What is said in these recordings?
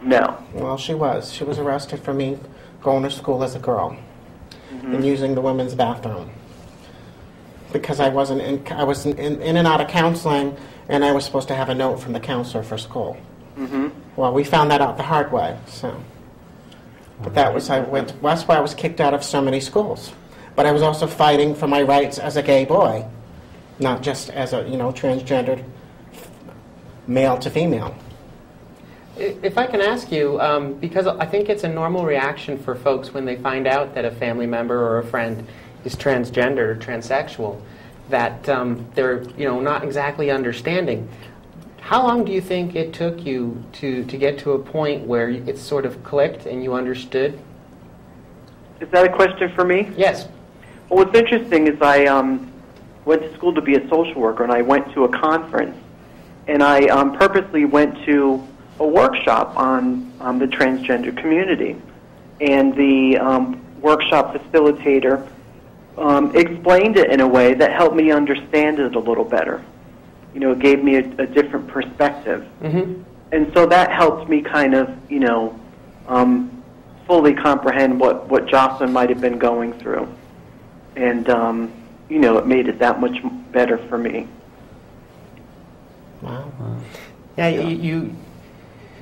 No. Well, she was. She was arrested for me going to school as a girl and using the women's bathroom because I was in and out of counseling, and I was supposed to have a note from the counselor for school. Well, we found that out the hard way. So, but that's why I was kicked out of so many schools. But I was also fighting for my rights as a gay boy, not just as a transgendered male to female. If I can ask you, because I think it's a normal reaction for folks when they find out that a family member or a friend is transgender or transsexual, that they're not exactly understanding. How long do you think it took you to get to a point where it sort of clicked and you understood? Is that a question for me? Yes. Well, what's interesting is I went to school to be a social worker, and I went to a conference, and I purposely went to a workshop on the transgender community, and the workshop facilitator explained it in a way that helped me understand it a little better. It gave me a different perspective, and so that helped me kind of fully comprehend what Joslynne might have been going through, and it made it that much better for me. Wow. Yeah, you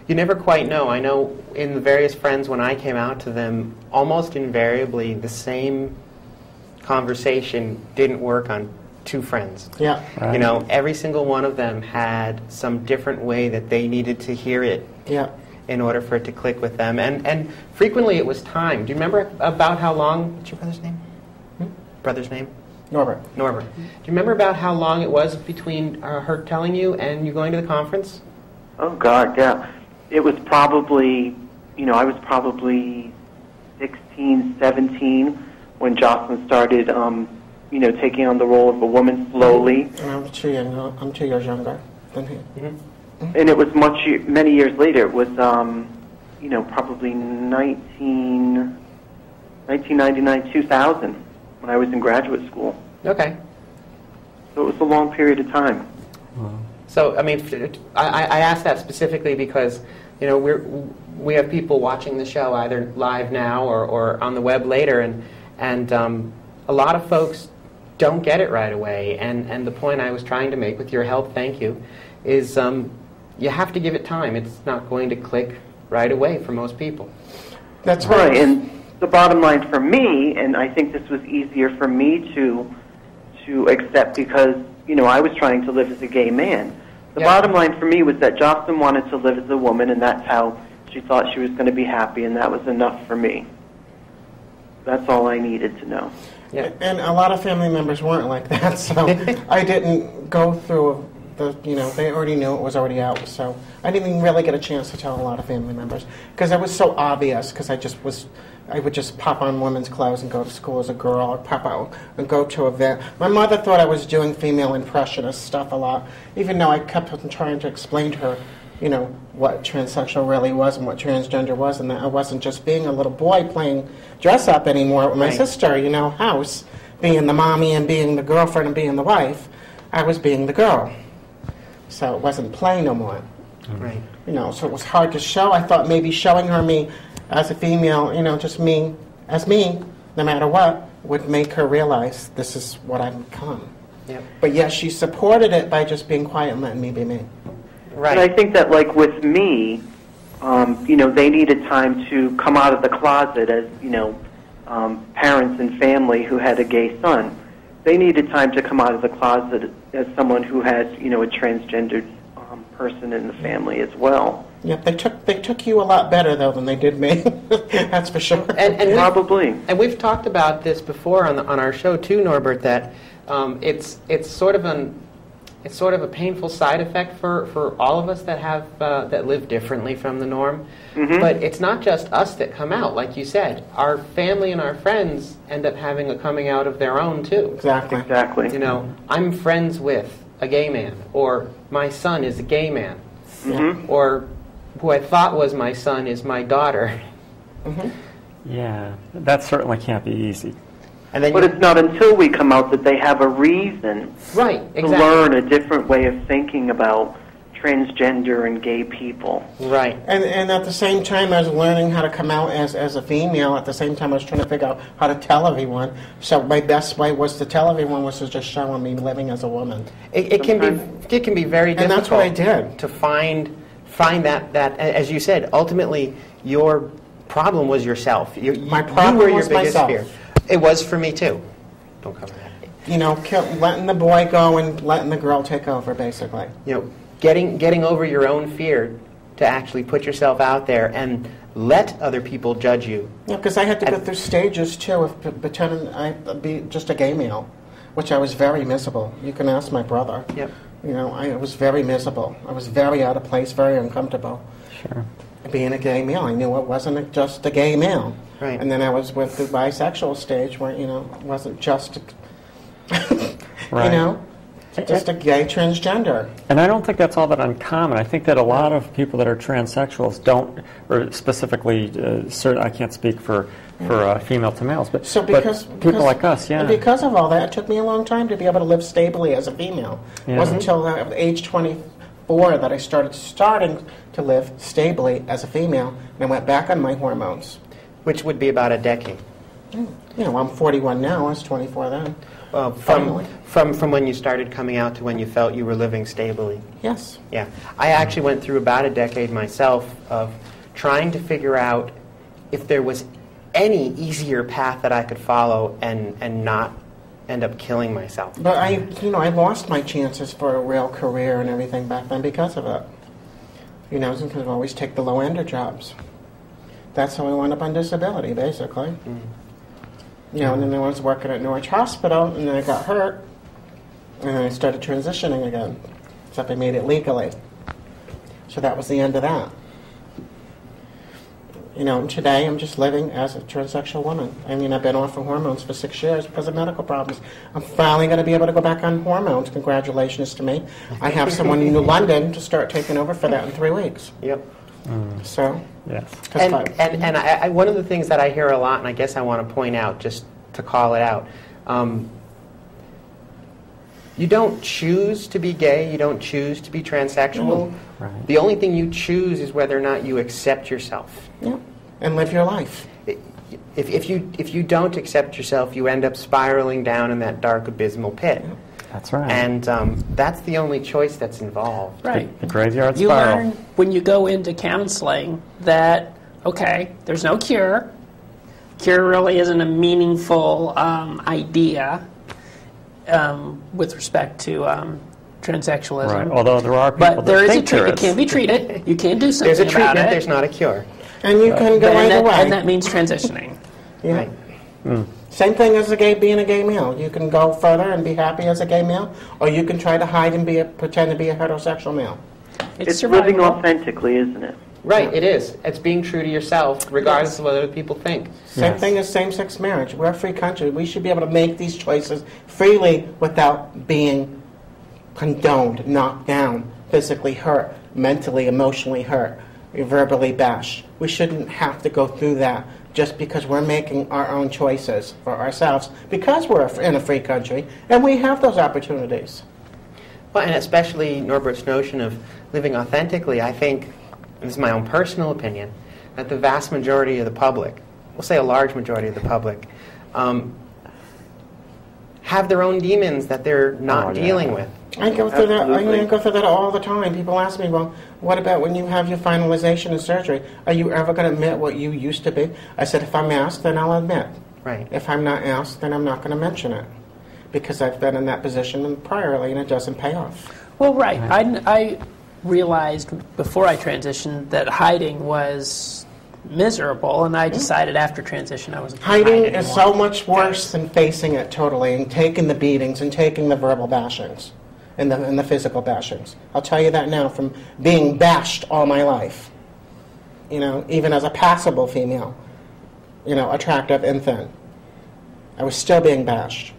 never quite know. I know in the various friends, when I came out to them, almost invariably the same conversation didn't work on two friends. Yeah. Right. Every single one of them had some different way that they needed to hear it. Yeah. In order for it to click with them. And frequently it was time. Do you remember about how long, what's your brother's name? Brother's name? Norbert. Do you remember about how long it was between her telling you and you going to the conference? Oh, God, yeah. It was probably, I was probably 16, 17 when Joslynne started, taking on the role of a woman slowly. And I'm 2 years younger than he. And it was many years later. It was, probably 1999, 2000, when I was in graduate school. Okay. So it was a long period of time. Wow. So, I mean, I asked that specifically because, we have people watching the show either live now or on the web later, and a lot of folks don't get it right away. And the point I was trying to make with your help, thank you, is you have to give it time. It's not going to click right away for most people. That's right. And the bottom line for me, and I think this was easier for me to accept because, I was trying to live as a gay man. The bottom line for me was that Joslynne wanted to live as a woman, and that's how she thought she was going to be happy, and that was enough for me. That's all I needed to know. Yeah. And a lot of family members weren't like that, so I didn't go through they already knew it was already out, so I didn't even really get a chance to tell a lot of family members because it was so obvious because I would just pop on women's clothes and go to school as a girl or pop out and go to an event. My mother thought I was doing female impressionist stuff a lot, even though I kept on trying to explain to her, what transsexual really was and what transgender was, and that I wasn't just being a little boy playing dress up anymore with my sister, house, being the mommy and being the girlfriend and being the wife. I was being the girl. So it wasn't play no more. Right. So it was hard to show. I thought maybe showing her me as a female, just me as me, no matter what, would make her realize this is what I've become. Yep. But yes, she supported it by just being quiet and letting me be me. Right. And I think that, like with me, they needed time to come out of the closet as, parents and family who had a gay son. They needed time to come out of the closet as someone who had, a transgendered person in the family as well. Yep, they took you a lot better though than they did me. That's for sure. And probably. And we've talked about this before on our show too, Norbert. That it's sort of a painful side effect for all of us that live differently from the norm. But it's not just us that come out, like you said. Our family and our friends end up having a coming out of their own too. Exactly. I'm friends with a gay man, or my son is a gay man, or who I thought was my son is my daughter. Yeah, that certainly can't be easy. And then but it's not until we come out that they have a reason to learn a different way of thinking about transgender and gay people. Right. And at the same time, I was learning how to come out as a female. At the same time, I was trying to figure out how to tell everyone. So my best way was to tell everyone was to just show me living as a woman. It can be very difficult. And that's what I did. To find that as you said, ultimately your problem was yourself. My problem you were was your biggest myself. fear. It was for me too. Don't cover that. You know, letting the boy go and letting the girl take over, basically. You know, getting over your own fear to actually put yourself out there and let other people judge you. Yeah, because I had to go through stages too of pretending I'd be just a gay male, which I was very miserable. You can ask my brother. Yep. You know, I was very miserable. I was very out of place, very uncomfortable. Sure. Being a gay male, I knew it wasn't just a gay male. Right. And then I was with the bisexual stage where, you know, it wasn't just, Right. you know, just a gay transgender. And I don't think that's all that uncommon. I think that a lot of people that are transsexuals don't, or specifically, I can't speak for female to males, but, So but people like us, yeah. And because of all that, it took me a long time to be able to live stably as a female. Yeah. It wasn't until age 24 that I starting to live stably as a female, and I went back on my hormones. Which would be about a decade. You know, I'm 41 now. I was 24 then. From when you started coming out to when you felt you were living stably. Yes. Yeah. I actually went through about a decade myself of trying to figure out if there was any easier path that I could follow and not end up killing myself. But I lost my chances for a real career and everything back then because of it. You know, because I always take the low-ender jobs. That's how I wound up on disability, basically. Mm. You know, and then I was working at Norwich Hospital, and then I got hurt, and then I started transitioning again, except I made it legally. So that was the end of that. You know, and today I'm just living as a transsexual woman. I mean, I've been off of hormones for 6 years because of medical problems. I'm finally going to be able to go back on hormones. Congratulations to me. I have someone in New London to start taking over for that in 3 weeks. Yep. So, Yes. And I, one of the things that I hear a lot, and I guess I want to point out, just to call it out, you don't choose to be gay, you don't choose to be transsexual. Right. The only thing you choose is whether or not you accept yourself. yeah, and live your life. If you don't accept yourself, you end up spiraling down in that dark, abysmal pit. That's right. And that's the only choice that's involved. Right. The graveyard You spiral. learn when you go into counseling that, okay, there's no cure. Cure really isn't a meaningful idea with respect to transsexualism. Right. Although there are people But there that is a think there treatment. It can be treated. You can do something There's a about treatment, it. there's not a cure. And you can go either way. And that means transitioning. Yeah. Right. Same thing as being a gay male. You can go further and be happy as a gay male, or you can try to hide and pretend to be a heterosexual male. It's living authentically, isn't it? Right, it is. It's being true to yourself, regardless of what other people think. Same Yes. thing as same-sex marriage. We're a free country. We should be able to make these choices freely without being condoned, knocked down, physically hurt, mentally, emotionally hurt, verbally bashed. We shouldn't have to go through that just because we're making our own choices for ourselves, because we're in a free country, and we have those opportunities. Well, and especially Norbert's notion of living authentically, I think, and this is my own personal opinion, that the vast majority of the public, we'll say a large majority of the public, have their own demons that they're not dealing with. I go through that. Absolutely. I go through that all the time. People ask me, "Well, what about when you have your finalization of surgery? Are you ever going to admit what you used to be?" I said, "If I'm asked, then I'll admit. Right. If I'm not asked, then I'm not going to mention it, because I've been in that position priorly, and it doesn't pay off." Well, right. I realized before I transitioned that hiding was miserable, and I decided after transition I wasn't going to Hiding hide is anymore. so much worse than facing it totally and taking the beatings and taking the verbal bashings and the physical bashings. I'll tell you that now from being bashed all my life. You know, even as a passable female, you know, attractive and thin, I was still being bashed.